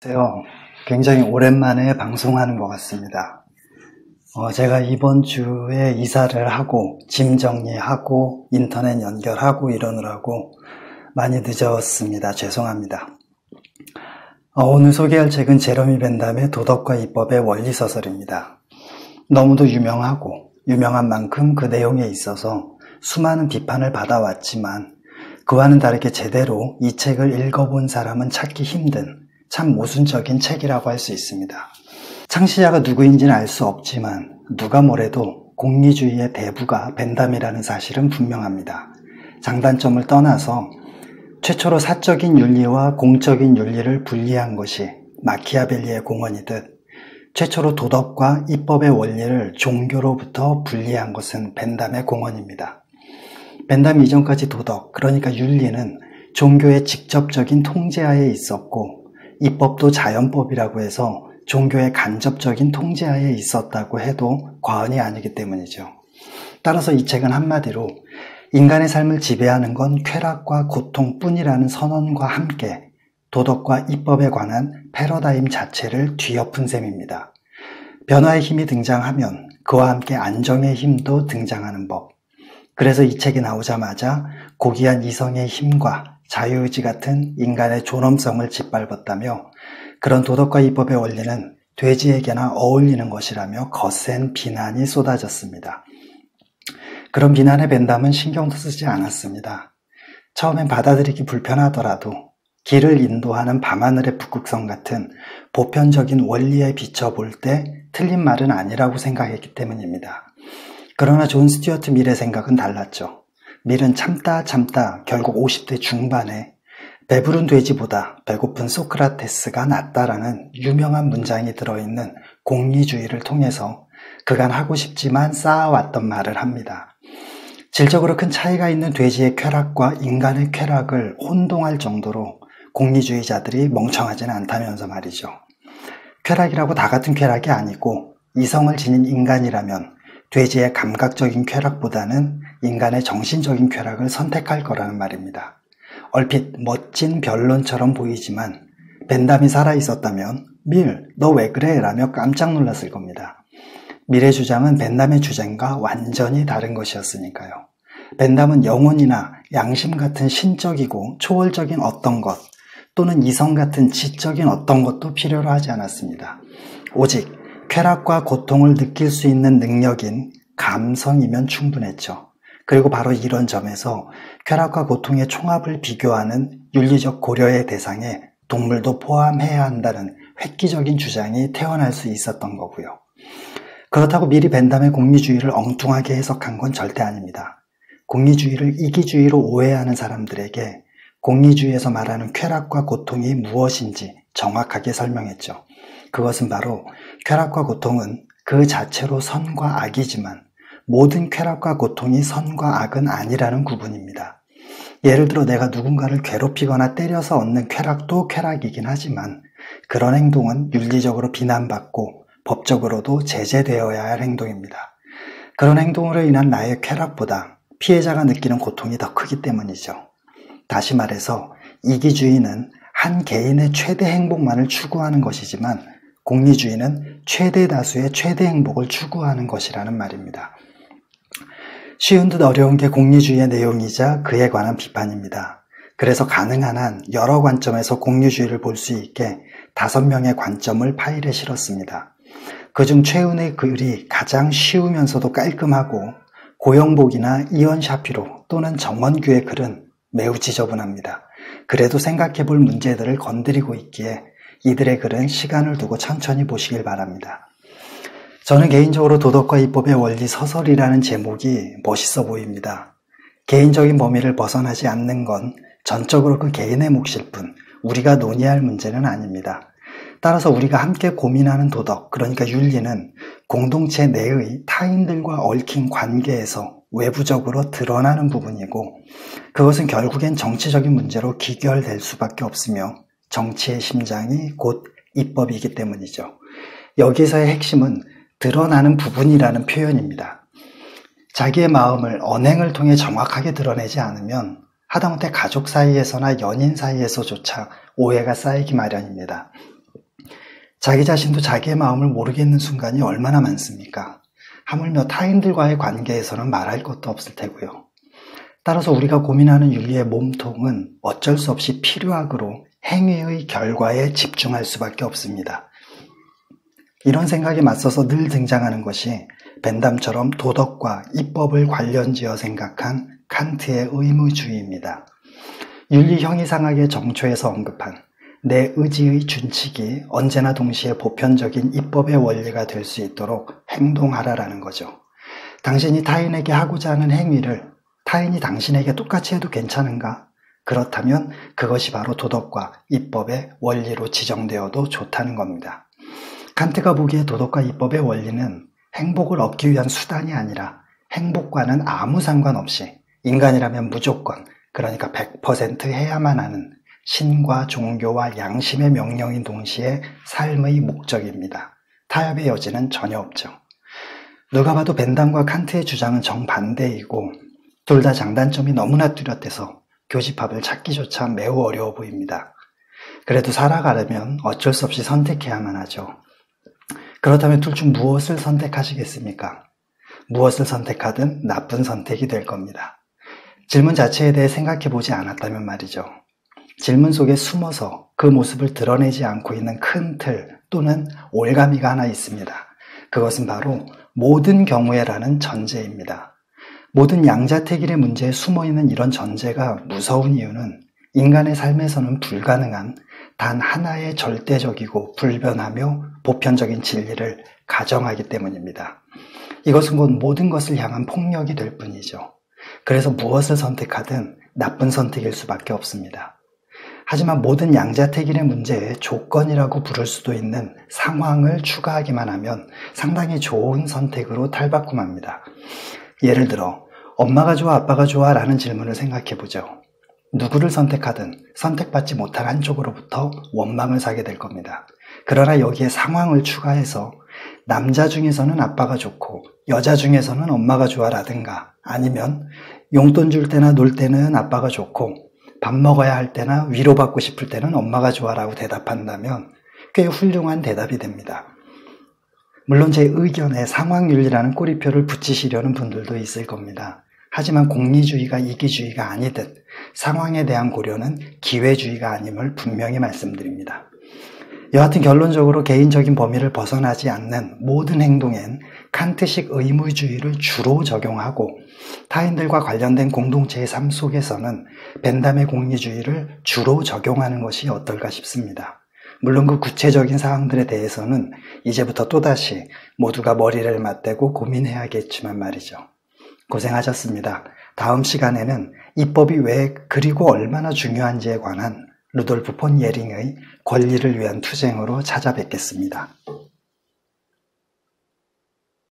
안녕하세요. 굉장히 오랜만에 방송하는 것 같습니다. 제가 이번 주에 이사를 하고 짐 정리하고 인터넷 연결하고 이러느라고 많이 늦었습니다. 죄송합니다. 오늘 소개할 책은 제러미 벤담의 도덕과 이법의 원리서설입니다. 너무도 유명한 만큼 그 내용에 있어서 수많은 비판을 받아왔지만 그와는 다르게 제대로 이 책을 읽어본 사람은 찾기 힘든 참 모순적인 책이라고 할 수 있습니다. 창시자가 누구인지는 알 수 없지만 누가 뭐래도 공리주의의 대부가 벤담이라는 사실은 분명합니다. 장단점을 떠나서 최초로 사적인 윤리와 공적인 윤리를 분리한 것이 마키아벨리의 공헌이듯 최초로 도덕과 이법의 원리를 종교로부터 분리한 것은 벤담의 공헌입니다. 벤담 이전까지 도덕, 그러니까 윤리는 종교의 직접적인 통제하에 있었고 이법도 자연법이라고 해서 종교의 간접적인 통제하에 있었다고 해도 과언이 아니기 때문이죠. 따라서 이 책은 한마디로 인간의 삶을 지배하는 건 쾌락과 고통뿐이라는 선언과 함께 도덕과 이법에 관한 패러다임 자체를 뒤엎은 셈입니다. 변화의 힘이 등장하면 그와 함께 안정의 힘도 등장하는 법. 그래서 이 책이 나오자마자 고귀한 이성의 힘과 자유의지 같은 인간의 존엄성을 짓밟았다며 그런 도덕과 이법의 원리는 돼지에게나 어울리는 것이라며 거센 비난이 쏟아졌습니다. 그런 비난에 벤담은 신경도 쓰지 않았습니다. 처음엔 받아들이기 불편하더라도 길을 인도하는 밤하늘의 북극성 같은 보편적인 원리에 비춰볼 때 틀린 말은 아니라고 생각했기 때문입니다. 그러나 존 스튜어트 밀의 생각은 달랐죠. 밀은 참다 결국 50대 중반에 배부른 돼지보다 배고픈 소크라테스가 낫다라는 유명한 문장이 들어있는 공리주의를 통해서 그간 하고 싶지만 쌓아왔던 말을 합니다. 질적으로 큰 차이가 있는 돼지의 쾌락과 인간의 쾌락을 혼동할 정도로 공리주의자들이 멍청하지는 않다면서 말이죠. 쾌락이라고 다 같은 쾌락이 아니고 이성을 지닌 인간이라면 돼지의 감각적인 쾌락보다는 인간의 정신적인 쾌락을 선택할 거라는 말입니다. 얼핏 멋진 변론처럼 보이지만 벤담이 살아있었다면 밀, 너 왜 그래? 라며 깜짝 놀랐을 겁니다. 밀의 주장은 벤담의 주장과 완전히 다른 것이었으니까요. 벤담은 영혼이나 양심 같은 신적이고 초월적인 어떤 것 또는 이성 같은 지적인 어떤 것도 필요로 하지 않았습니다. 오직 쾌락과 고통을 느낄 수 있는 능력인 감성이면 충분했죠. 그리고 바로 이런 점에서 쾌락과 고통의 총합을 비교하는 윤리적 고려의 대상에 동물도 포함해야 한다는 획기적인 주장이 태어날 수 있었던 거고요. 그렇다고 미리 벤담의 공리주의를 엉뚱하게 해석한 건 절대 아닙니다. 공리주의를 이기주의로 오해하는 사람들에게 공리주의에서 말하는 쾌락과 고통이 무엇인지 정확하게 설명했죠. 그것은 바로 쾌락과 고통은 그 자체로 선과 악이지만 모든 쾌락과 고통이 선과 악은 아니라는 구분입니다. 예를 들어 내가 누군가를 괴롭히거나 때려서 얻는 쾌락도 쾌락이긴 하지만 그런 행동은 윤리적으로 비난받고 법적으로도 제재되어야 할 행동입니다. 그런 행동으로 인한 나의 쾌락보다 피해자가 느끼는 고통이 더 크기 때문이죠. 다시 말해서 이기주의는 한 개인의 최대 행복만을 추구하는 것이지만 공리주의는 최대 다수의 최대 행복을 추구하는 것이라는 말입니다. 쉬운 듯 어려운 게 공리주의의 내용이자 그에 관한 비판입니다. 그래서 가능한 한 여러 관점에서 공리주의를 볼 수 있게 5명의 관점을 파일에 실었습니다. 그중 최은의 글이 가장 쉬우면서도 깔끔하고 고영복이나 이언 샤피로 또는 정원규의 글은 매우 지저분합니다. 그래도 생각해볼 문제들을 건드리고 있기에 이들의 글은 시간을 두고 천천히 보시길 바랍니다. 저는 개인적으로 도덕과 이법의 원리 서설이라는 제목이 멋있어 보입니다. 개인적인 범위를 벗어나지 않는 건 전적으로 그 개인의 몫일 뿐 우리가 논의할 문제는 아닙니다. 따라서 우리가 함께 고민하는 도덕, 그러니까 윤리는 공동체 내의 타인들과 얽힌 관계에서 외부적으로 드러나는 부분이고 그것은 결국엔 정치적인 문제로 귀결될 수밖에 없으며 정치의 심장이 곧 입법이기 때문이죠. 여기서의 핵심은 드러나는 부분이라는 표현입니다. 자기의 마음을 언행을 통해 정확하게 드러내지 않으면 하다못해 가족 사이에서나 연인 사이에서조차 오해가 쌓이기 마련입니다. 자기 자신도 자기의 마음을 모르겠는 순간이 얼마나 많습니까? 하물며 타인들과의 관계에서는 말할 것도 없을 테고요. 따라서 우리가 고민하는 윤리의 몸통은 어쩔 수 없이 필요악으로 행위의 결과에 집중할 수밖에 없습니다. 이런 생각에 맞서서 늘 등장하는 것이 벤담처럼 도덕과 입법을 관련지어 생각한 칸트의 의무주의입니다. 윤리 형이상학의 정초에서 언급한 내 의지의 준칙이 언제나 동시에 보편적인 입법의 원리가 될 수 있도록 행동하라라는 거죠. 당신이 타인에게 하고자 하는 행위를 타인이 당신에게 똑같이 해도 괜찮은가? 그렇다면 그것이 바로 도덕과 입법의 원리로 지정되어도 좋다는 겁니다. 칸트가 보기에 도덕과 입법의 원리는 행복을 얻기 위한 수단이 아니라 행복과는 아무 상관없이 인간이라면 무조건, 그러니까 100% 해야만 하는 신과 종교와 양심의 명령인 동시에 삶의 목적입니다. 타협의 여지는 전혀 없죠. 누가 봐도 벤담과 칸트의 주장은 정반대이고 둘 다 장단점이 너무나 뚜렷해서 교집합을 찾기조차 매우 어려워 보입니다. 그래도 살아가려면 어쩔 수 없이 선택해야만 하죠. 그렇다면 둘 중 무엇을 선택하시겠습니까? 무엇을 선택하든 나쁜 선택이 될 겁니다. 질문 자체에 대해 생각해 보지 않았다면 말이죠. 질문 속에 숨어서 그 모습을 드러내지 않고 있는 큰 틀 또는 올가미가 하나 있습니다. 그것은 바로 모든 경우에라는 전제입니다. 모든 양자택일의 문제에 숨어있는 이런 전제가 무서운 이유는 인간의 삶에서는 불가능한 단 하나의 절대적이고 불변하며 보편적인 진리를 가정하기 때문입니다. 이것은 곧 모든 것을 향한 폭력이 될 뿐이죠. 그래서 무엇을 선택하든 나쁜 선택일 수밖에 없습니다. 하지만 모든 양자택일의 문제에 조건이라고 부를 수도 있는 상황을 추가하기만 하면 상당히 좋은 선택으로 탈바꿈합니다. 예를 들어 엄마가 좋아 아빠가 좋아 라는 질문을 생각해 보죠. 누구를 선택하든 선택받지 못한 한쪽으로부터 원망을 사게 될 겁니다. 그러나 여기에 상황을 추가해서 남자 중에서는 아빠가 좋고 여자 중에서는 엄마가 좋아 라든가 아니면 용돈 줄 때나 놀 때는 아빠가 좋고 밥 먹어야 할 때나 위로받고 싶을 때는 엄마가 좋아 라고 대답한다면 꽤 훌륭한 대답이 됩니다. 물론 제 의견에 상황윤리라는 꼬리표를 붙이시려는 분들도 있을 겁니다. 하지만 공리주의가 이기주의가 아니듯 상황에 대한 고려는 기회주의가 아님을 분명히 말씀드립니다. 여하튼 결론적으로 개인적인 범위를 벗어나지 않는 모든 행동엔 칸트식 의무주의를 주로 적용하고 타인들과 관련된 공동체의 삶 속에서는 벤담의 공리주의를 주로 적용하는 것이 어떨까 싶습니다. 물론 그 구체적인 사항들에 대해서는 이제부터 또다시 모두가 머리를 맞대고 고민해야겠지만 말이죠. 고생하셨습니다. 다음 시간에는 입법이 왜 그리고 얼마나 중요한지에 관한 루돌프 폰 예링의 권리를 위한 투쟁으로 찾아뵙겠습니다.